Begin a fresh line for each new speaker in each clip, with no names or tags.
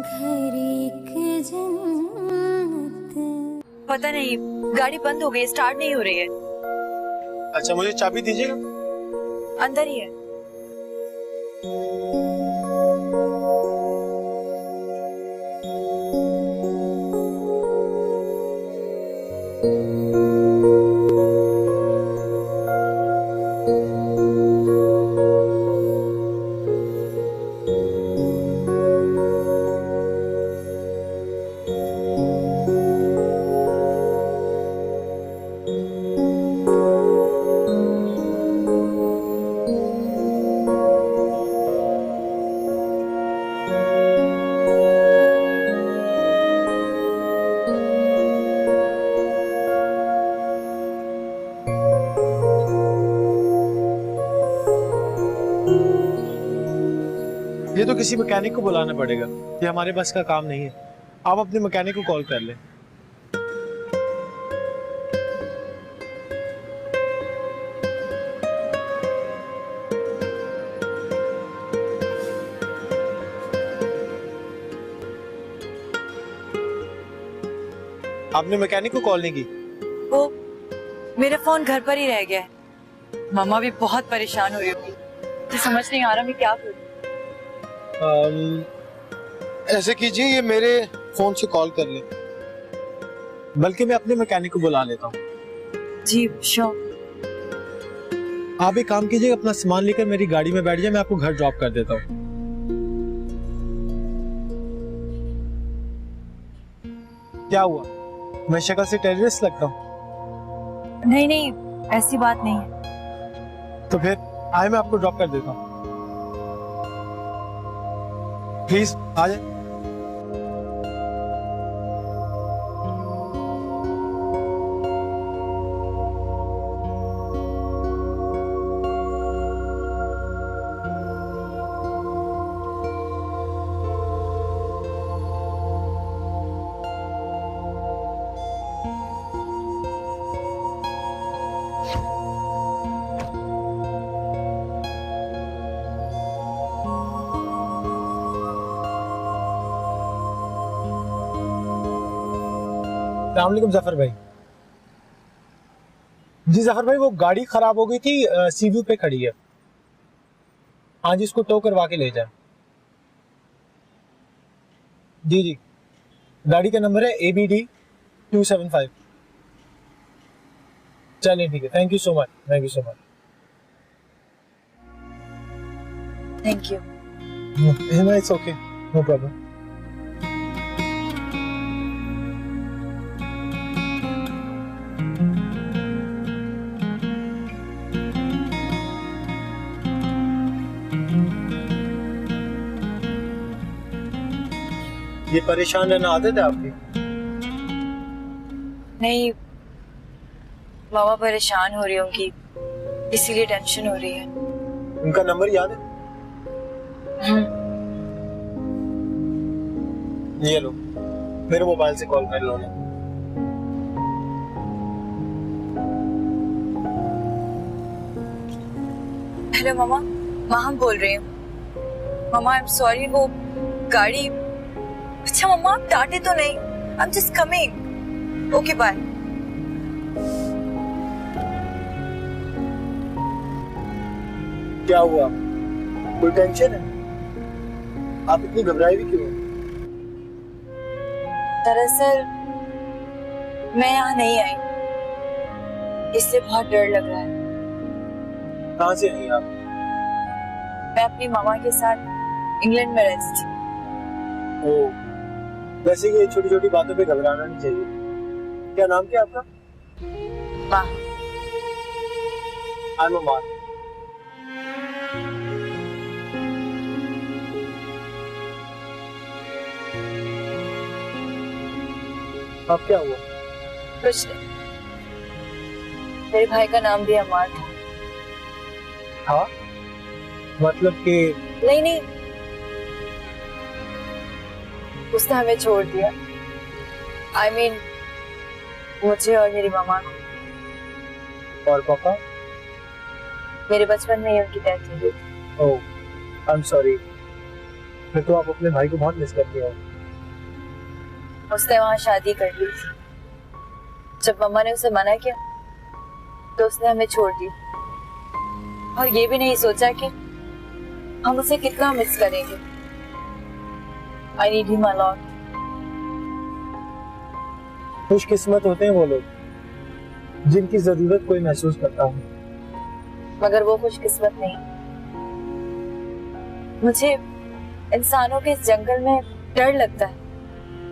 घर एक जन्नत।
पता नहीं गाड़ी बंद हो गई, स्टार्ट नहीं हो रही है।
अच्छा मुझे चाबी दीजिएगा।
अंदर ही है।
ये तो किसी मैकेनिक को बुलाना पड़ेगा, ये हमारे बस का काम नहीं है। आप अपने मैकेनिक को कॉल कर लें। आपने मैकेनिक को कॉल नहीं की?
वो मेरा फोन घर पर ही रह गया है। मम्मा भी बहुत परेशान हो रही होगी। मुझे समझ नहीं आ रहा मैं क्या करूं।
ऐसे कीजिए, ये मेरे फोन से कॉल कर ले, बल्कि मैं अपने मैकेनिक को बुला लेता हूँ।
जी श्योर।
आप एक काम कीजिए, अपना सामान लेकर मेरी गाड़ी में बैठ जाए, मैं आपको घर ड्रॉप कर देता हूँ। क्या हुआ, मैं शक्ल से टेररिस्ट लगता हूँ?
नहीं नहीं, ऐसी बात नहीं है।
तो फिर आए, मैं आपको ड्रॉप कर देता हूँ। प्लीज आ जाए। अस्सलामुअलैकुम जफर भाई। जी जफर भाई, वो गाड़ी खराब हो गई थी, सीव्यू पे खड़ी है। हाँ जी, इसको टो करवा के ले जाए। जी जी, गाड़ी का नंबर है ABD 275। चलिए ठीक है, thank you so much, thank you so much.
Thank you.
No, it's okay, no problem. ये परेशान रहना आदत है आपकी?
नहीं, मामा परेशान हो रही होंगी, इसीलिए टेंशन हो रही है।
उनका नंबर याद है? ये लो, मेरे मोबाइल से कॉल कर लो ना।
हेलो मामा, माँ बोल रही हूँ। मामा आई एम सॉरी, वो गाड़ी। अच्छा मम्मा, आप डांटे तो नहीं? I am just coming. Okay bye.
क्या हुआ, कोई टेंशन है? आप इतनी घबराई भी क्यों?
दरअसल मैं यहाँ नहीं आई, इसलिए बहुत डर लग रहा है।
कहाँ से आई आप?
मैं अपनी मामा के साथ इंग्लैंड में रहती थी।
ओह, वैसे ये छोटी छोटी बातों पे घबराना नहीं चाहिए। क्या नाम क्या आपका?
माँ।
I'm Omar। अब क्या हुआ?
कुछ नहीं, मेरे भाई का नाम भी अमार था।
हाँ, मतलब कि?
नहीं नहीं, उसने हमें छोड़ दिया। I mean, मुझे और मेरी मामा को।
और पापा?
मेरे बचपन में ही उनकी डेथ हो गई।
ओह, आई एम सॉरी। फिर तो आप अपने भाई को बहुत मिस करती हो।
उसने वहां शादी कर ली। जब मम्मा ने उसे मना किया तो उसने हमें छोड़ दिया, और ये भी नहीं सोचा कि हम उसे कितना मिस करेंगे। I need him a lot.
खुशकिस्मत होते हैं वो लोग जिनकी जरूरत कोई महसूस करता हो।
मगर वो खुशकिस्मत नहीं। मुझे इंसानों के इस जंगल में डर लगता है।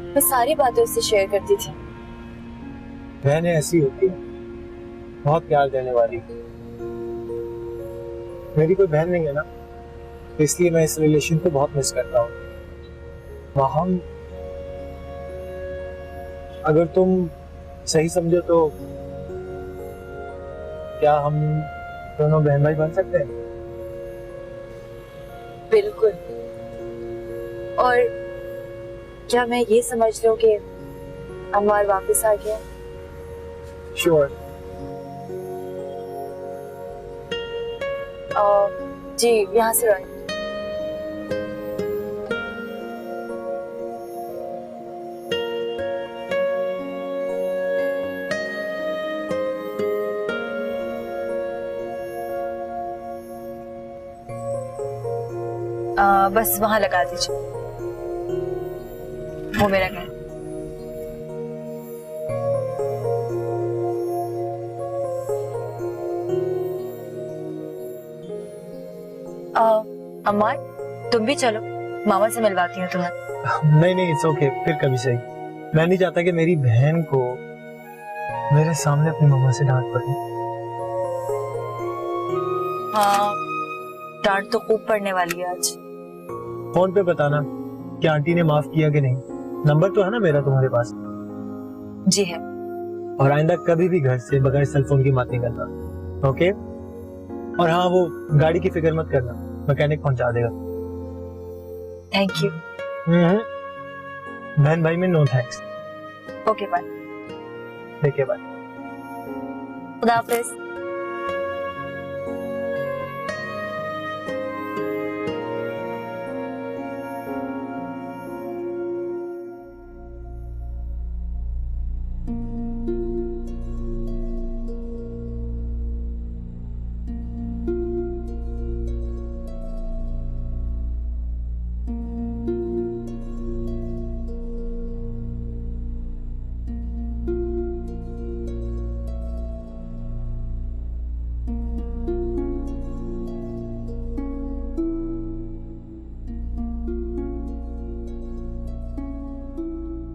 मैं सारी बातें उससे शेयर करती थी।
बहनें ऐसी होती है, बहुत प्यार देने वाली। मेरी कोई बहन नहीं है ना, तो इसलिए मैं इस रिलेशन को बहुत मिस करता हूँ। हम अगर तुम सही समझो तो क्या हम दोनों बहन भाई बन सकते हैं?
बिल्कुल। और क्या मैं ये समझ लूं कि अम्मार वापस आ गया?
श्योर।
जी, यहाँ से राइट। बस वहां लगा दीजिए, वो मेरा घर। अम्मा, तुम भी चलो, मामा से मिलवाती हूँ तुम्हें।
नहीं नहीं, इट्स ओके, फिर कभी सही। मैं नहीं चाहता कि मेरी बहन को मेरे सामने अपनी मम्मा से डांट पड़े।
हाँ, डांट तो खूब पड़ने वाली है आज।
फोन पे बताना कि आंटी ने माफ किया कि नहीं। नंबर तो है ना मेरा तुम्हारे पास?
जी है।
और आइंदा कभी भी घर से बगैर सेल फोन की बात नहीं करना, ओके? और हाँ, वो गाड़ी की फिक्र मत करना, मैकेनिक पहुंचा देगा।
Thank you.
बहन भाई में नो थैंक्स।
Okay bye.
ठीक है, बाय।
खुदा हाफिज।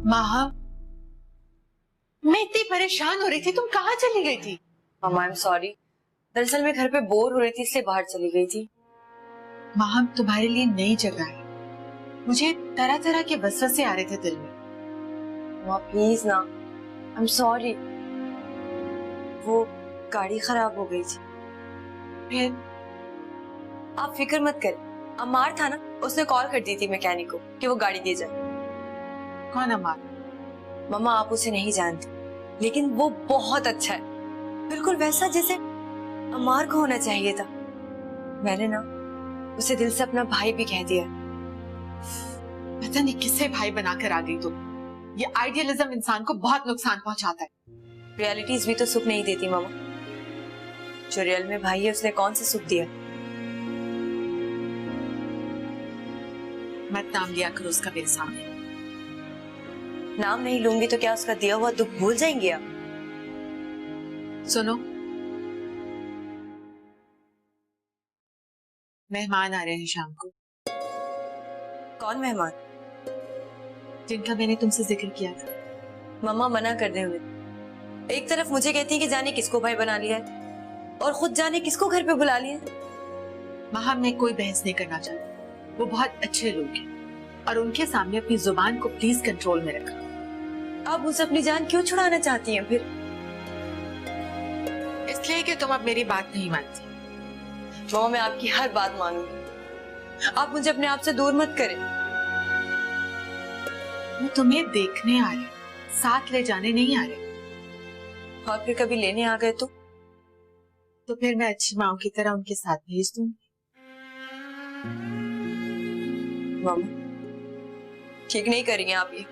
माहा, मैं इतनी परेशान हो रही थी, तुम कहाँ चली गई थी?
मम्मा, आई एम सॉरी। दरअसल मैं घर पे बोर हो रही थी, इसलिए बाहर चली गई थी।
माहा, तुम्हारे लिए नई जगह है, मुझे तरह तरह के वसवसे आ रहे थे दिल में।
मम्मा प्लीज ना, आई एम सॉरी। वो गाड़ी खराब हो गई थी।
फिर?
आप फिक्र मत करें, अमार था ना, उसने कॉल कर दी थी मैकेनिक को कि वो गाड़ी दे जाए।
कौन अमार?
मम्मा, आप उसे नहीं जानती, लेकिन वो बहुत अच्छा है, बिल्कुल वैसा जैसे अमार को होना चाहिए था। मैंने ना उसे दिल से अपना भाई भी कह दिया।
पता नहीं किसे भाई बनाकर आ गई तुम। ये आइडियलिज्म इंसान को बहुत नुकसान पहुंचाता है।
रियलिटीज भी तो सुख नहीं देती मामा। जो रियल में भाई है उसने कौन सा सुख दिया?
मत नाम लिया करो उसका मेरे सामने।
नाम नहीं लूंगी तो क्या उसका दिया हुआ दुख भूल जाएंगे आप?
सुनो, मेहमान आ रहे हैं शाम को।
कौन मेहमान?
जिनका मैंने तुमसे जिक्र किया था।
मम्मा मना कर दे हुए। एक तरफ मुझे कहती है कि जाने किसको भाई बना लिया है, और खुद जाने किसको घर पे बुला लिया है।
महा, मैं कोई बहस नहीं करना चाहती। वो बहुत अच्छे लोग हैं और उनके सामने अपनी जुबान को प्लीज कंट्रोल में रखना।
आप मुझसे अपनी जान क्यों छुड़ाना चाहती हैं फिर?
इसलिए कि तुम अब मेरी बात नहीं मानती।
मम्मा, मैं आपकी हर बात मानूंगी। आप मुझे अपने आप से दूर मत करें।
वो तुम्हें देखने आ रहे, साथ ले जाने नहीं आ रहे।
और फिर कभी लेने आ गए
तो फिर मैं अच्छी माँ की तरह उनके साथ भेज दूंगी।
मम्मा, ठीक नहीं करेंगे आप ये।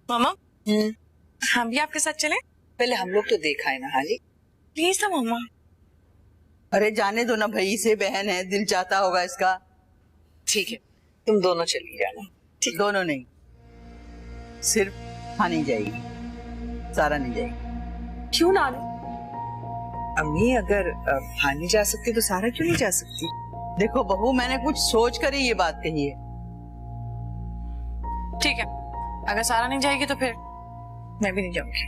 मामा हम भी आपके साथ चलें?
पहले हम लोग तो देखा है ना हाली।
प्लीज ना मामा।
अरे जाने दो ना भाई, से बहन है, दिल चाहता होगा इसका।
ठीक है, तुम दोनों चली जाना।
दोनों नहीं, सिर्फ हानी जाएगी, सारा नहीं जाएगी।
क्यों नानी?
अम्मी अगर हानी जा सकती तो सारा क्यों नहीं जा सकती? देखो बहू, मैंने कुछ सोच कर ही ये बात कही है।
ठीक है, अगर सारा नहीं जाएगी तो फिर मैं भी नहीं जाऊंगी।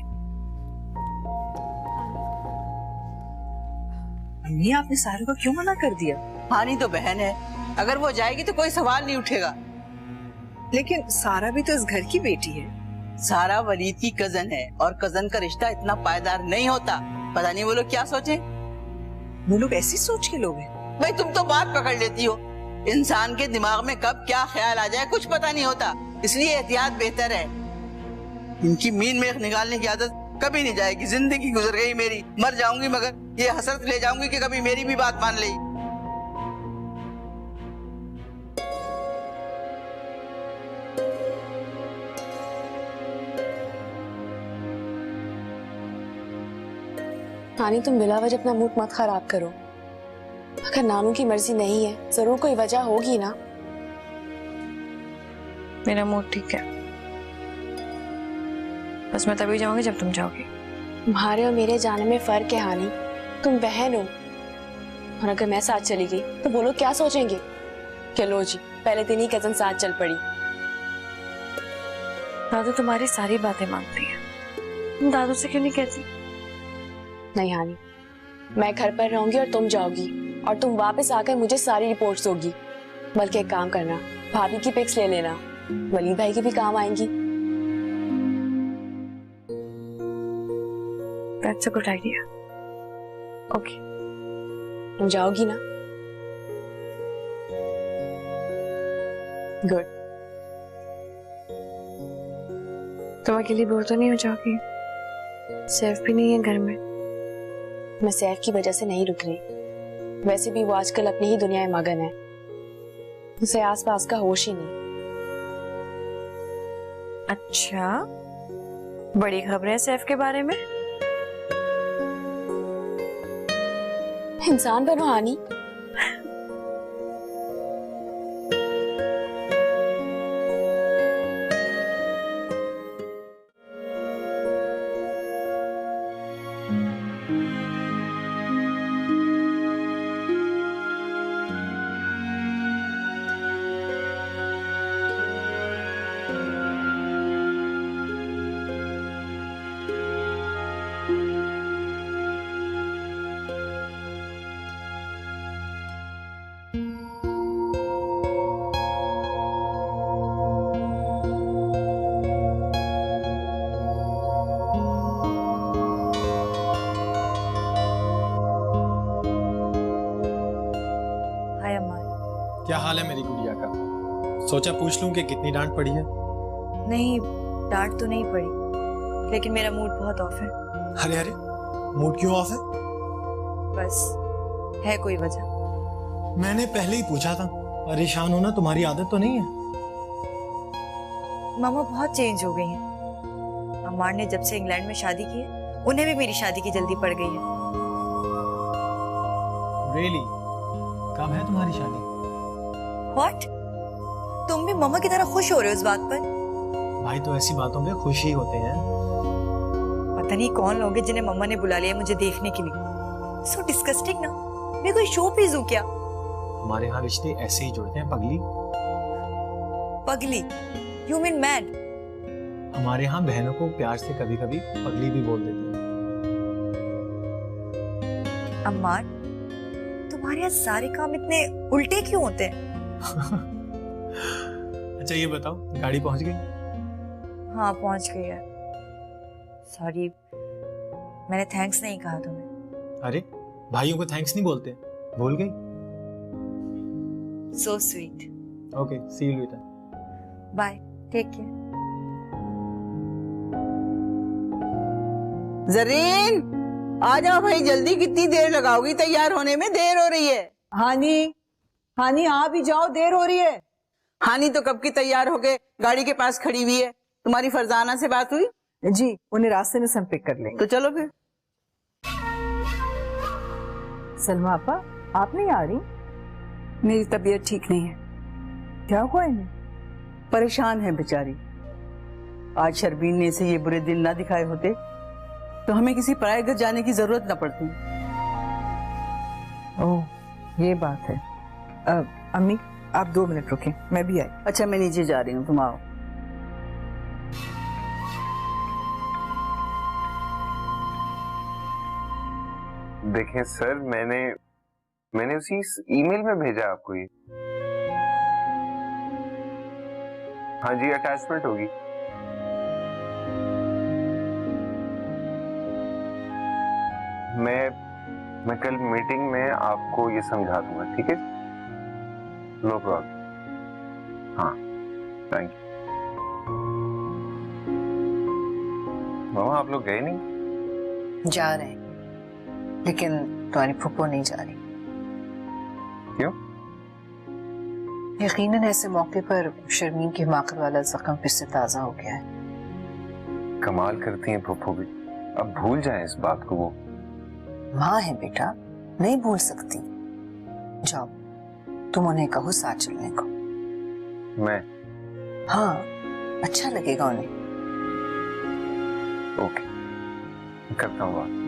अम्मी आपने सारा को क्यों मना कर दिया? हानी तो बहन है, अगर वो जाएगी तो कोई सवाल नहीं उठेगा।
लेकिन सारा भी तो इस घर की बेटी है।
सारा वलीद की कजन है और कजन का रिश्ता इतना पायदार नहीं होता। पता नहीं वो लोग क्या सोचे।
वो लोग ऐसी सोच के लोग हैं।
भाई तुम तो बात पकड़ लेती हो। इंसान के दिमाग में कब क्या ख्याल आ जाए कुछ पता नहीं होता, इसलिए एहतियात बेहतर है। इनकी मीन मेख निकालने की आदत कभी नहीं जाएगी। जिंदगी गुजर गई मेरी, मर जाऊंगी मगर ये हसरत ले जाऊंगी कि कभी मेरी भी बात मान ली।
नानी तुम बिला वजह अपना मूड मत खराब करो। अगर नानू की मर्जी नहीं है जरूर कोई वजह होगी ना।
मेरा मूड ठीक है, बस मैं तभी जाऊंगी जब तुम जाओगी।
तुम्हारे और मेरे जाने में फर्क है हानी, तुम बहन हो और अगर मैं साथ चली गई तो वो लोग क्या सोचेंगे? चलो जी, पहले दिन ही कजन साथ चल पड़ी।
दादू तुम्हारी सारी बातें मानती है, तुम दादू से क्यों नहीं कहती?
नहीं हानी, मैं घर पर रहूंगी और तुम जाओगी और तुम वापस आकर मुझे सारी रिपोर्ट्स दोगी। बल्कि एक काम करना, भाभी की पिक्स ले लेना, वलीद भाई की भी काम आएंगी।
That's a good idea. Okay.
तुम जाओगी ना? गुड।
तुम अकेली बोर तो नहीं हो जाओगी? सैफ भी नहीं है घर में।
मैं सैफ की वजह से नहीं रुक रही, वैसे भी वो आजकल अपनी ही दुनिया में मगन है, उसे आसपास का होश ही नहीं।
अच्छा, बड़ी खबर है सैफ के बारे में?
इंसान बनो हानी।
क्या हाल है मेरी गुड़िया का? सोचा पूछ लूं कि कितनी डांट पड़ी है।
नहीं, डांट तो नहीं पड़ी, लेकिन मेरा मूड बहुत ऑफ है।
अरे अरे, मूड क्यों ऑफ है?
बस है कोई वजह?
मैंने पहले ही पूछा था। परेशान होना तुम्हारी आदत तो नहीं है?
मामा बहुत चेंज हो गई हैं। अम्मार ने जब से इंग्लैंड में शादी की है, उन्हें भी मेरी शादी की जल्दी पड़ गई है।
Really? कब है तुम्हारी शादी?
What? तुम भी मम्मा की तरह खुश हो रहे हो इस बात पर?
भाई तो ऐसी बातों पे खुश ही होते हैं।
पता नहीं कौन लोग हैं जिन्हें मम्मा ने बुला लिया मुझे देखने के लिए। So disgusting ना। मैं कोई शो पीस हूँ क्या?
हमारे यहाँ रिश्ते ऐसे ही जुड़ते हैं पगली।
पगली? You mean mad?
हमारे यहाँ बहनों को प्यार से कभी कभी पगली भी बोल देते हैं।
अम्मार, तुम्हारे यहाँ सारे काम इतने उल्टे क्यों होते हैं?
अच्छा ये बताओ, गाड़ी पहुंच गई?
हाँ पहुंच गई है। सॉरी, मैंने थैंक्स नहीं कहा तुम्हें।
अरे भाइयों को थैंक्स नहीं बोलते, भूल गई?
So sweet.
Okay, see you later.
Bye, take care.
Zareen आ जाओ भाई जल्दी, कितनी देर लगाओगी? तैयार होने में देर हो रही है।
हानी, हानी आप भी जाओ, देर हो रही है।
हानी तो कब की तैयार होके गाड़ी के पास खड़ी हुई है। तुम्हारी फरजाना से बात हुई?
जी, उन्हें रास्ते में हम पिक कर लेंगे।
तो चलो फिर।
सलमा आपा, आप नहीं आ रही?
मेरी तबीयत ठीक नहीं है।
क्या हुआ इन्हें?
परेशान है बेचारी। आज शर्बीन ने इसे ये बुरे दिन ना दिखाए होते तो हमें किसी पराये घर जाने की जरूरत न पड़ती।
ओह, ये बात है। अम्मी, आप 2 मिनट रुकें, मैं भी आई।
अच्छा, मैं नीचे जा रही हूँ, तुम आओ।
देखें सर, मैंने उसी ईमेल में भेजा आपको ये। हाँ जी, अटैचमेंट होगी। मैं कल मीटिंग में आपको ये समझा दूंगा, ठीक है? No problem. हाँ, थैंक यू। मामा, आप लोग गए नहीं?
जा रहे हैं, लेकिन तुम्हारी फूफो नहीं जा रही।
क्यों?
यकीनन ऐसे मौके पर शर्मीन की हिमाकत वाला जख्म फिर से ताजा हो गया है।
कमाल करती हैं फूफो भी। अब भूल जाएं इस बात को। वो
माँ है बेटा, नहीं भूल सकती। जाओ, तुम उन्हें कहो साथ चलने को।
मैं?
हाँ, अच्छा लगेगा उन्हें।
ओके, करता हूँ बात।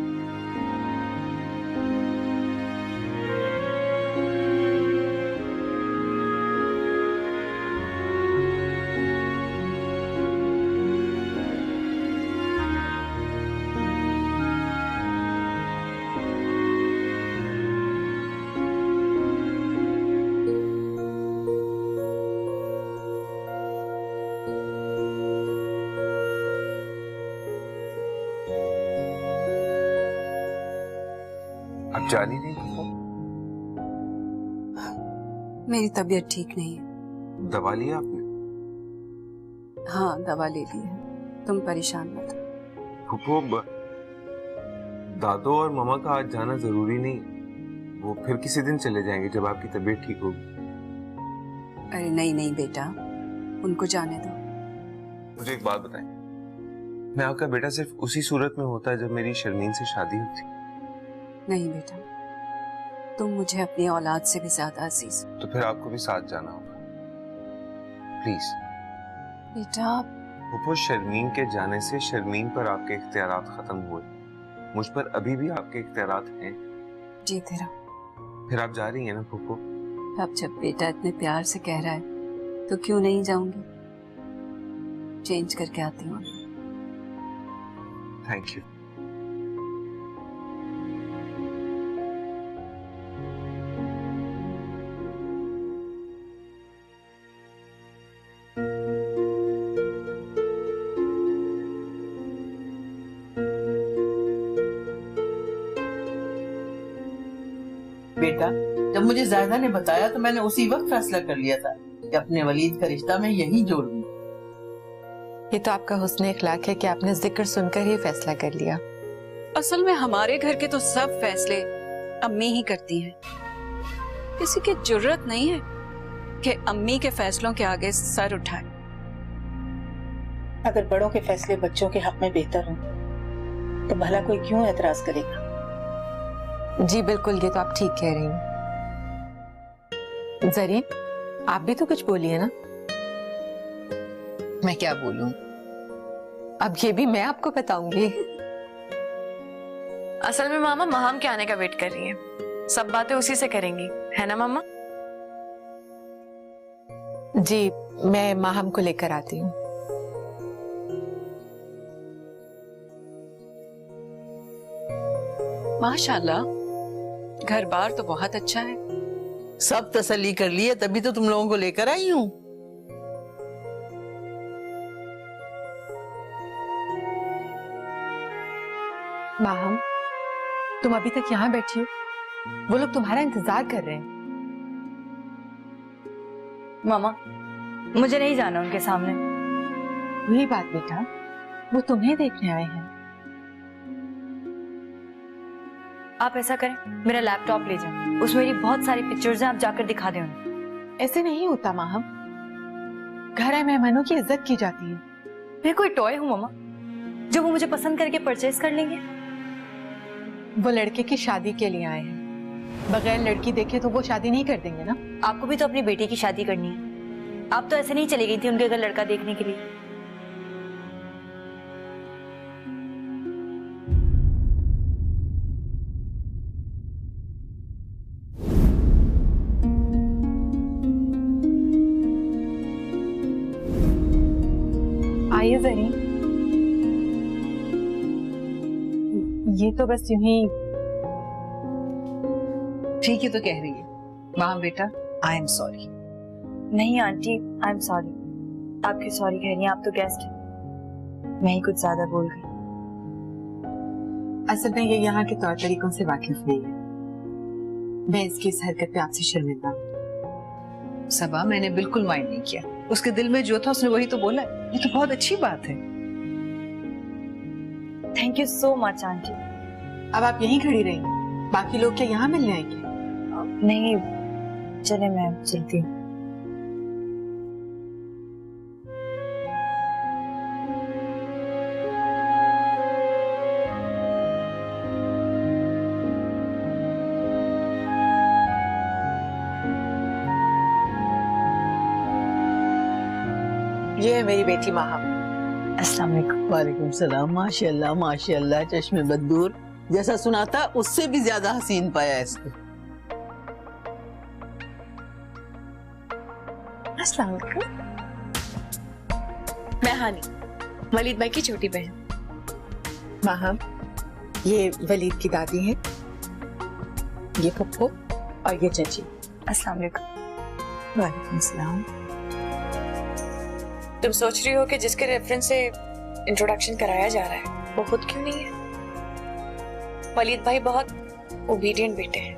आप जा नहीं रही?
मेरी तबीयत ठीक नहीं है।
दवा लिया आपने?
हाँ, दवा ले ली है। तुम परेशान मत हो।
फूफो, दादो और मामा का आज जाना जरूरी नहीं है। वो फिर किसी दिन चले जाएंगे जब आपकी तबीयत ठीक होगी।
अरे नहीं नहीं बेटा, उनको जाने दो।
मुझे एक बात बताएं, मैं आपका बेटा सिर्फ उसी सूरत में होता है जब मेरी शर्मीन से शादी होती?
नहीं बेटा, तुम मुझे अपनी औलाद से भी ज्यादा अजीज हो।
तो फिर आपको भी साथ जाना होगा, प्लीज।
बेटा,
फूफो, शर्मीन के जाने से शर्मीन पर आपके इख्तियारात खत्म हुए, मुझ पर अभी भी आपके इख्तियारात हैं।
जी तेरा।
फिर आप जा रही हैं ना फूफो?
अब जब बेटा इतने प्यार से कह रहा है तो क्यों नहीं जाऊंगी। चेंज करके आती हूँ।
Thank you.
बेटा, जब मुझे जायदा ने बताया तो मैंने उसी वक्त फैसला कर लिया था कि अपने वलीद का रिश्ता मैं यहीं जोड़ लूं।
ये तो आपका हुस्न इखलाक है कि आपने जिक्र सुनकर ही फैसला कर लिया।
असल में हमारे घर के तो सब फैसले अम्मी ही करती हैं। किसी की जुर्रत नहीं है कि अम्मी के फैसलों के आगे सर उठाए।
अगर बड़ों के फैसले बच्चों के हक में बेहतर हों तो भला कोई क्यों एतराज करेगा।
जी बिल्कुल, ये तो आप ठीक कह रही हैं। जरीन, आप भी तो कुछ बोलिए ना।
मैं क्या बोलूं?
अब ये भी मैं आपको बताऊंगी।
असल में मामा माहम के आने का वेट कर रही है। सब बातें उसी से करेंगी, है ना मामा?
जी, मैं माहम को लेकर आती हूँ।
माशाल्लाह, घर बार तो बहुत अच्छा है।
सब तसल्ली कर लिए तभी तो तुम लोगों को लेकर आई हूँ।
माहम, तुम अभी तक यहाँ बैठी हो? वो लोग तुम्हारा इंतजार कर रहे हैं।
मामा, मुझे नहीं जाना उनके सामने।
वही बात बेटा, वो तुम्हें देखने आए हैं।
आप ऐसा करें, मेरा लैपटॉप ले जाएं, उसमें मेरी बहुत सारी पिक्चर्स हैं, आप जाकर दिखा दें उन्हें।
ऐसे नहीं होता माहम, घर आए मेहमानों की इज्जत की जाती है।
मैं कोई टॉय हूँ मामा जो वो मुझे पसंद करके परचेज कर लेंगे?
वो लड़के की शादी के लिए आए हैं, बगैर लड़की देखे तो वो शादी नहीं कर देंगे ना।
आपको भी तो अपनी बेटी की शादी करनी है, आप तो ऐसे नहीं चली गई थी उनके घर लड़का देखने के लिए।
आइए जरी, ये तो बस यूं ही।
ठीक है तो कह रही है माँ बेटा, आई एम सॉरी।
नहीं आंटी, आई एम सॉरी। आपकी सॉरी कह रही हैं, आप तो गेस्ट हैं। मैं ही कुछ ज्यादा बोल गई।
असल में ये यहाँ के तौर तरीकों से वाकिफ नहीं है। मैं इसकी इस हरकत पे आपसे शर्मिंदा हूँ।
सबा, मैंने बिल्कुल माइंड नहीं किया, उसके दिल में जो था उसने वही तो बोला। ये तो बहुत अच्छी बात है।
Thank you so much aunty.
अब आप यहीं खड़ी रहिए, बाकी लोग क्या यहाँ मिलने आएंगे?
नहीं, चले मैं चलती हूँ।
ये है मेरी बेटी माहा।
अस्सलाम वालेकुम।
वालेकुम सलाम। माशाल्लाह माशाल्लाह, चश्मे बदूर, जैसा सुना था उससे भी ज्यादा हसीन पाया इसको।
अस्सलाम वालेकुम। मैं हानी, वलीद भाई की छोटी बहन।
माहा, ये वलीद की दादी है, ये पप्पू और ये चाची।
अस्सलाम वालेकुम।
वालेकुम सलाम।
तुम सोच रही हो कि जिसके रेफरेंस से इंट्रोडक्शन कराया जा रहा है वो खुद क्यों नहीं है? वलीद भाई बहुत ओबीडियंट बेटे हैं।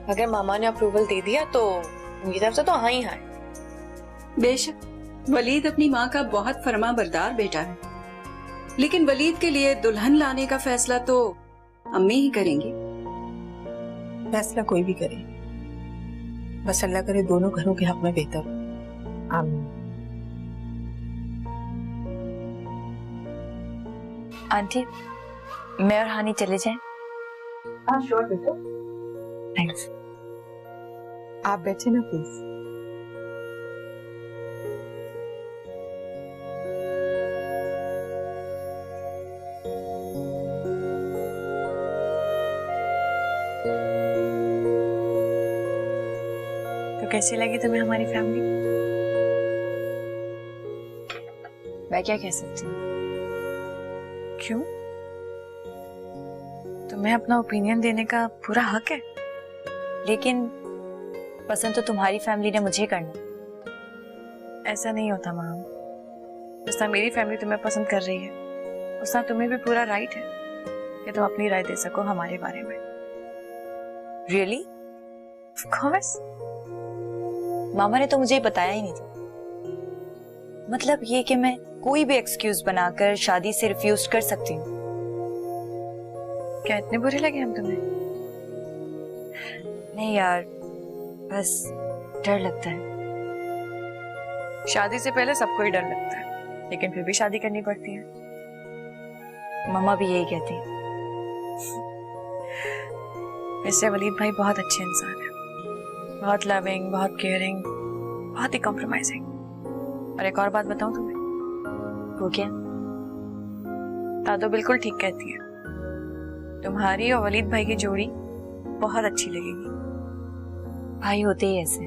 अगर मामा ने अप्रूवल दे दिया तो उनकी तरफ से तो हाँ ही हाँ है।
बेशक वलीद अपनी माँ का बहुत फरमाबरदार बेटा है, लेकिन वलीद के लिए दुल्हन लाने का फैसला तो अम्मी ही करेंगी।
फैसला कोई भी करे, बस अल्लाह करे दोनों घरों के हक में बेहतर हो। आमीन।
आंटी, मैं और हानी चले जाएं?
हाँ श्योर बेटा।
थैंक्स।
आप बैठे ना प्लीज।
तो कैसी लगी तुम्हें हमारी फैमिली? मैं क्या कह सकती हूँ? क्यों? तुम्हें अपना ओपिनियन देने का पूरा हक है, लेकिन पसंद तो तुम्हारी फैमिली ने मुझे करना। ऐसा नहीं होता माम। जिस तरह मेरी फैमिली तुम्हें पसंद कर रही है, उस तरह तुम्हें भी पूरा राइट है कि तुम अपनी राय दे सको हमारे बारे में। रियली? Of course. मामा ने तो मुझे बताया ही नहीं था। मतलब ये कि मैं कोई भी एक्सक्यूज बनाकर शादी से रिफ्यूज कर सकती हूँ। क्या इतने बुरे लगे हम तुम्हें? नहीं यार, बस डर लगता है। शादी से पहले सबको ही डर लगता है, लेकिन फिर भी शादी करनी पड़ती है। मम्मा भी यही कहती है। वैसे वलीद भाई बहुत अच्छे इंसान है, बहुत लविंग, बहुत केयरिंग, बहुत ही कॉम्प्रोमाइजिंग। और एक और बात बताऊं तुम्हें? वो क्या? दादो बिल्कुल ठीक कहती है, तुम्हारी और वलीद भाई की जोड़ी बहुत अच्छी लगेगी। भाई होते ही ऐसे,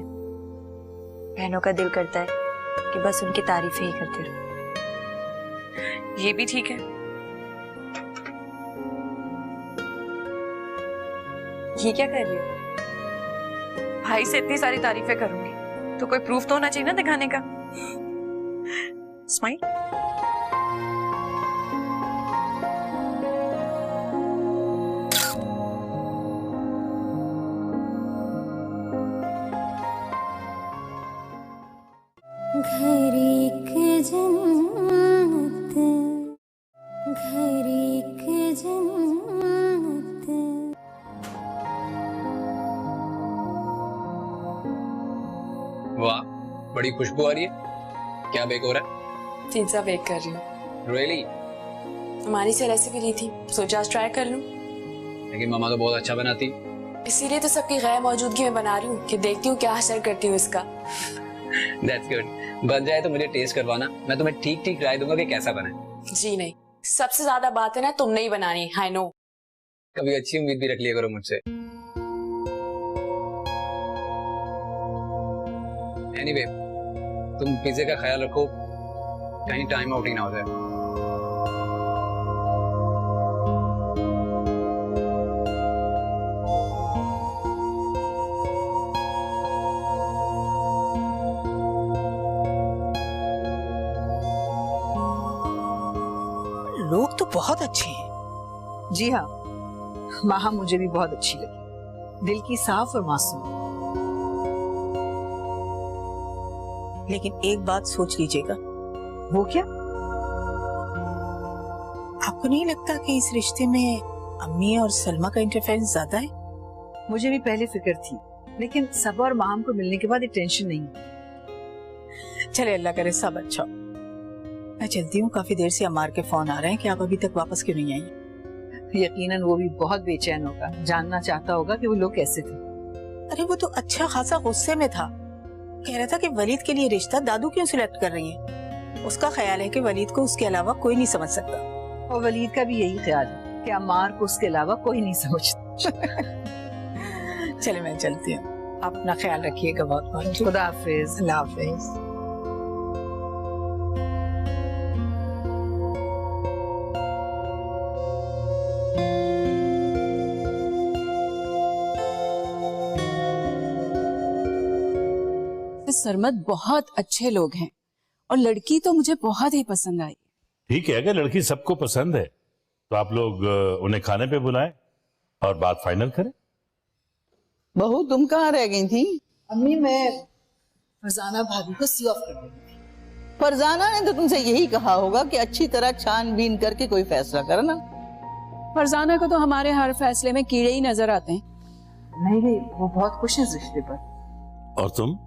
बहनों का दिल करता है कि बस उनकी तारीफें ही करते रहो। ये भी ठीक है। ये क्या कर रही हो? भाई से इतनी सारी तारीफें करूंगी तो कोई प्रूफ तो होना चाहिए ना दिखाने का। स्माइल।
घर एक जन्नत, घर एक जन्नत।
वाह, बड़ी खुशबू आ रही है। क्या बेक हो रहा है?
पिज्जा बेक कर रही हूँ।
रियली?
हमारी से रेसिपी ली थी, सोचा आज ट्राई कर लूं।
लेकिन मम्मा तो बहुत अच्छा बनाती।
इसीलिए तो सबकी गैर मौजूदगी में बना रही हूँ कि देखती हूँ क्या असर करती हूँ इसका।
That's good। बन जाए तो मुझे टेस्ट करवाना, मैं तुम्हें ठीक ठीक राय दूंगा कि कैसा बना है।
जी नहीं, सबसे ज्यादा बात है ना तुमने ही बनानी, I know।
कभी अच्छी उम्मीद भी रख लिया करो मुझसे। Anyway, तुम पिज्जे का ख्याल रखो, कहीं टाइम आउट ही ना हो जाए।
लोग तो बहुत अच्छे हैं।
जी हाँ, माहा मुझे भी बहुत अच्छी लगी, दिल की साफ और मासूम।
लेकिन एक बात सोच लीजिएगा।
वो क्या?
आपको नहीं लगता कि इस रिश्ते में अम्मी और सलमा का इंटरफेरेंस ज्यादा है?
मुझे भी पहले फिक्र थी, लेकिन सबा और माहम को मिलने के बाद ये टेंशन नहीं।
चले अल्लाह करे सब अच्छा। मैं चलती हूँ, काफी देर से अम्मार के फोन आ रहे हैं कि आप अभी तक वापस क्यों नहीं आई।
यकीनन वो भी बहुत बेचैन होगा, जानना चाहता होगा कि वो लोग कैसे थे।
अरे वो तो अच्छा खासा गुस्से में था, कह रहा था कि वलीद के लिए रिश्ता दादू क्यों सिलेक्ट कर रही है। उसका ख्याल है कि वलीद को उसके अलावा कोई नहीं समझ सकता।
और वलीद का भी यही ख्याल है कि अम्मार को उसके अलावा कोई नहीं समझता।
चले मैं चलती हूँ, आप अपना ख्याल रखिएगा बहुत।
खुदा हाफिज।
अल्लाह हाफिज।
सरमद बहुत अच्छे लोग हैं और लड़की तो मुझे बहुत ही पसंद आई।
ठीक है, अगर लड़की सबको पसंद है तो आप लोग उन्हें खाने पे बुलाएं और बात फाइनल करें।
बहू तुम कहाँ रह गई थी?
अम्मी मैं फरजाना भाभी को सी ऑफ कर दूंगी।
फरजाना ने तो तुमसे यही कहा होगा कि अच्छी तरह छानबीन करके कोई फैसला करना।
फरजाना को तो हमारे हर फैसले में कीड़े ही नजर आते हैं।
नहीं, वो बहुत खुश है इस रिश्ते पर।
और तुम?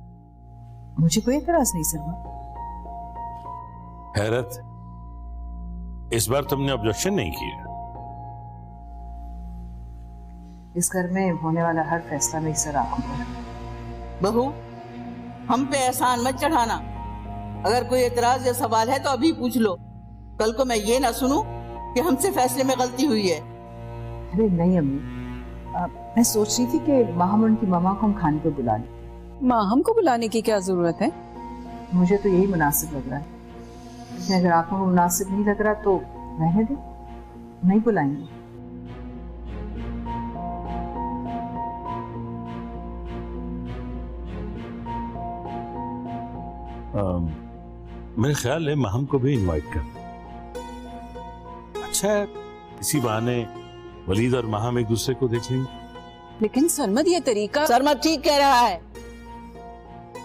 मुझे कोई एतराज नहीं सरमा।
हैरत, इस बार तुमने ऑब्जेक्शन नहीं किया।
इस घर में होने वाला हर फैसला मेरी सर आंखों पर।
बहू हम पे एहसान मत चढ़ाना, अगर कोई एतराज या सवाल है तो अभी पूछ लो, कल को मैं ये ना सुनूं कि हमसे फैसले में गलती हुई है।
अरे नहीं अम्मी, मैं सोच रही थी कि माहम उनकी मामा को हम खाने को बुला लें।
माहम को बुलाने की क्या जरूरत है?
मुझे तो यही मुनासिब लग रहा है, लेकिन अगर आपको मुनासिब नहीं लग रहा तो रहने दे, नहीं बुलाएंगे।
मेरे ख्याल है माहम को भी इनवाइट कर। अच्छा है, इसी बहाने वलीद और माहम एक दूसरे को देख लेंगे।
लेकिन सरमद ये तरीका।
सरमद ठीक कह रहा है,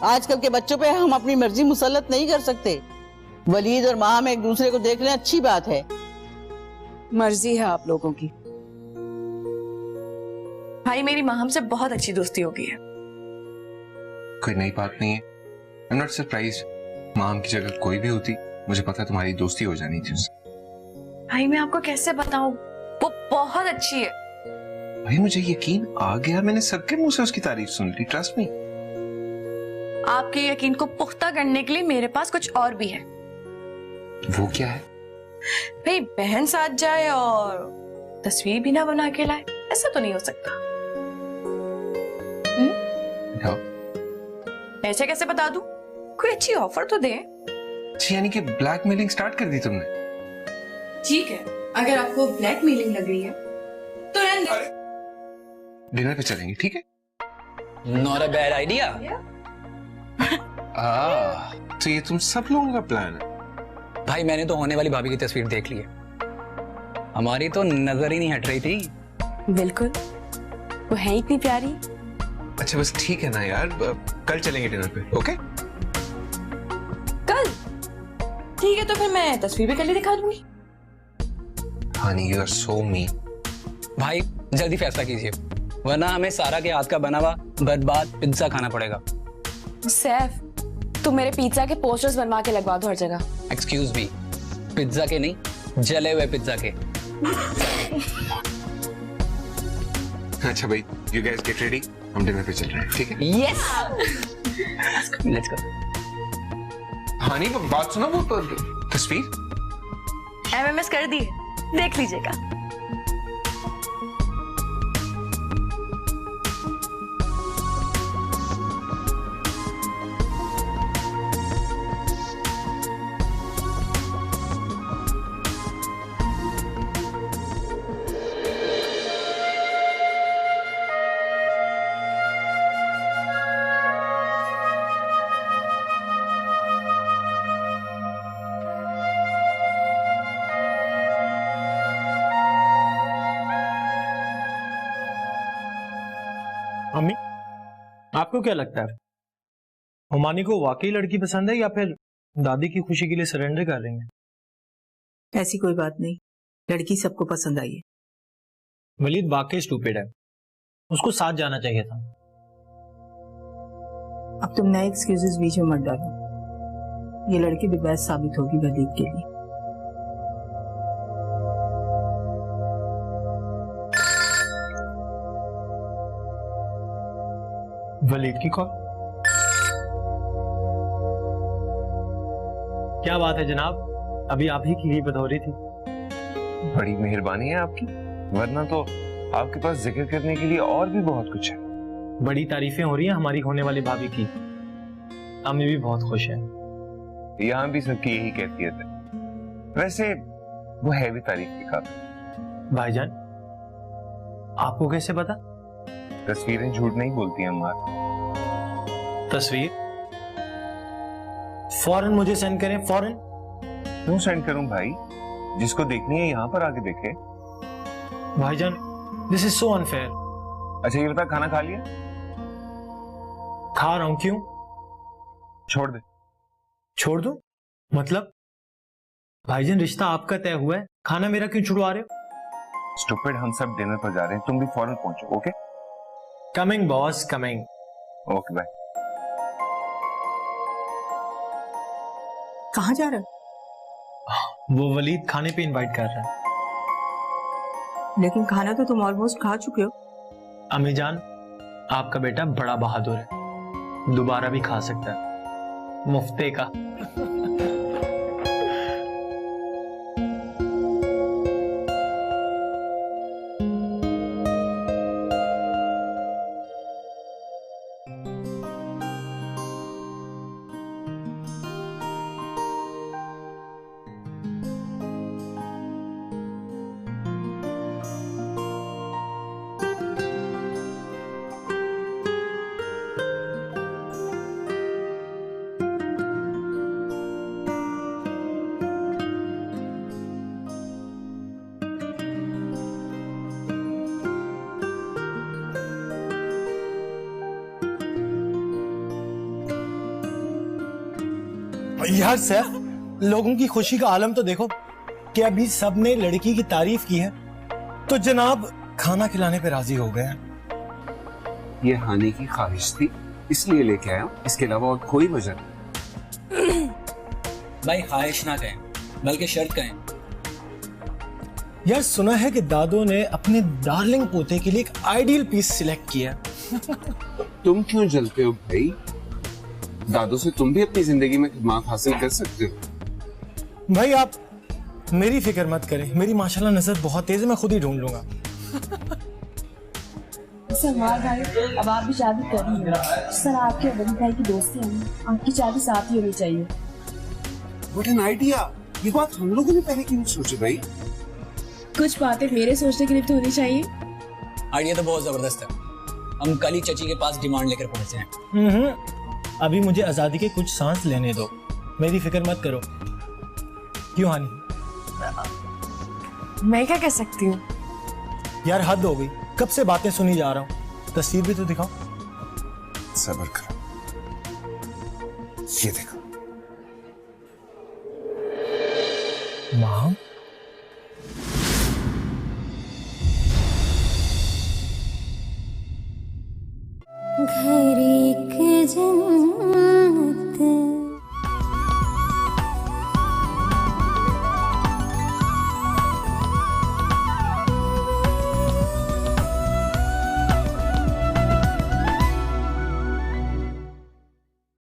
आजकल के बच्चों पे हम अपनी मर्जी मुसल्लत नहीं कर सकते। वलीद और माहम एक दूसरे को देख लें अच्छी बात है।
मर्जी है आप लोगों की।
भाई मेरी माहम से बहुत अच्छी दोस्ती हो गई है।
कोई नई बात नहीं है। I am not surprised. Maham की जगह कोई भी होती, मुझे पता तुम्हारी दोस्ती हो जानी थी उससे।
भाई मैं आपको कैसे बताऊं, वो बहुत अच्छी है।
भाई मुझे यकीन आ गया, मैंने सबके मुंह से उसकी तारीफ सुन ली, ट्रस्ट मी।
आपके यकीन को पुख्ता करने के लिए मेरे पास कुछ और भी है।
वो क्या है?
भाई बहन साथ जाए और तस्वीर भी ना बना के लाए, ऐसा तो नहीं हो सकता। ऐसे कैसे बता दूं? कोई अच्छी ऑफर तो दे।
यानी कि ब्लैकमेलिंग स्टार्ट कर दी तुमने?
ठीक है, अगर आपको ब्लैकमेलिंग लग रही है तो रहने दो।
डिनर पे चलेंगे, ठीक है?
Not a bad idea.
तो ये तुम सब लोगों का प्लान है?
भाई मैंने तो होने वाली भाभी की तस्वीर देख ली है, हमारी तो नजर ही नहीं हट रही थी।
बिल्कुल, वो है इतनी प्यारी।
अच्छा बस ठीक है ना यार, कल चलेंगे डिनर पे, ओके?
कल? ठीक है, तो फिर मैं तस्वीर भी कल ही दिखा दूंगी।
हानी यू आर सो मीन।
भाई जल्दी फैसला कीजिए, वरना हमें सारा के हाथ का बना हुआ बर्बाद पिज्जा खाना पड़ेगा।
सैफ,
तुम मेरे पिज्जा के पोस्टर्स बनवा के लगवा दो हर जगह।
एक्सक्यूज मी, पिज्जा के नहीं, जले हुए पिज्जा के।
अच्छा भाई, यू गाइस गेट रेडी, हम डिनर पे चल रहे हैं, ठीक है?
Yes, let's go.
हाँ नहीं, बात सुनो, वो तस्वीर
MMS कर दी है, देख लीजिएगा।
मम्मी, आपको क्या लगता है, हुमानी को वाकई लड़की पसंद है या फिर दादी की खुशी के लिए सरेंडर कर रही हैं?
ऐसी कोई बात नहीं, लड़की सबको पसंद आई है।
वलीद वाकई स्टूपिड है, उसको साथ जाना चाहिए था।
अब तुम नए एक्सक्यूजेस बीच में मत डालो, ये लड़की द बेस्ट साबित होगी वलीद के लिए।
वलीद की कॉल। क्या बात है जनाब, अभी आप ही की बतौरी थी।
बड़ी मेहरबानी है आपकी, वरना तो आपके पास जिक्र करने के लिए और भी बहुत कुछ है।
बड़ी तारीफें हो रही हैं हमारी होने वाली भाभी की, अम्मी भी बहुत खुश है।
यहाँ भी सबकी यही कैफियत है, वैसे वो है भी तारीफ के काबिल।
भाईजान, आपको कैसे पता?
तस्वीरें झूठ नहीं बोलती अम्मा।
तस्वीर फौरन मुझे सेंड करें, फौरन।
क्यों सेंड करूं भाई, जिसको देखनी है यहाँ पर आके देखे।
भाईजान, दिस इज सो अनफेयर।
अच्छा ये बता, खाना खा लिया?
खा रहा हूं। क्यों?
छोड़ दे।
छोड़ दूं? मतलब भाईजान, रिश्ता आपका तय हुआ है, खाना मेरा क्यों छुड़वा रहे हो?
स्टूपिड, हम सब डिनर पर जा रहे हैं, तुम भी फौरन पहुंचो। Okay?
Coming boss, coming.
Okay bye.
कहाँ जा रहा है?
वो वलीद खाने पे इनवाइट कर रहा है।
लेकिन खाना तो तुम ऑलमोस्ट खा चुके हो।
अम्मी जान, आपका बेटा बड़ा बहादुर है, दोबारा भी खा सकता है, मुफ्ते का। यार सर, लोगों की खुशी का आलम तो देखो कि अभी सबने लड़की की तारीफ की है तो जनाब खाना खिलाने पे राजी हो गए।
ये हानि की ख्वाहिश थी इसलिए लेके आया, इसके अलावा और कोई वजह नहीं।
भाई ख्वाहिश ना कहें बल्कि शर्त कहें।
यार सुना है कि दादो ने अपने डार्लिंग पोते के लिए एक आइडियल पीस सिलेक्ट किया।
तुम क्यों जलते हो भाई? दादो से तुम भी अपनी जिंदगी में खिदमत हासिल कर सकते हो।
भाई आप मेरी फिक्र मत करें, मेरी माशाल्लाह नजर बहुत तेज है, मैं खुद ही ढूंढ लूंगा।
सलमान भाई, अब आप भी शादी कर ही हैं। सर आपके वली भाई की दोस्ती है, आपकी शादी साथ ही होनी चाहिए।
व्हाट एन आइडिया, ये बात हम लोगों ने पहले क्यों नहीं सोची भाई?
कुछ बातें मेरे सोचने के लिए तो होनी चाहिए।
आइडिया तो बहुत जबरदस्त है, हम कल ही चची के पास डिमांड लेकर पहुंचे हैं।
अभी मुझे आजादी के कुछ सांस लेने दो, मेरी फिक्र मत करो। क्यों हानि?
मैं क्या कह सकती हूँ?
यार हद हो गई, कब से बातें सुनी जा रहा हूँ, तस्वीर भी तो दिखाओ।
सब्र करो, ये देखो।
माँ,
घर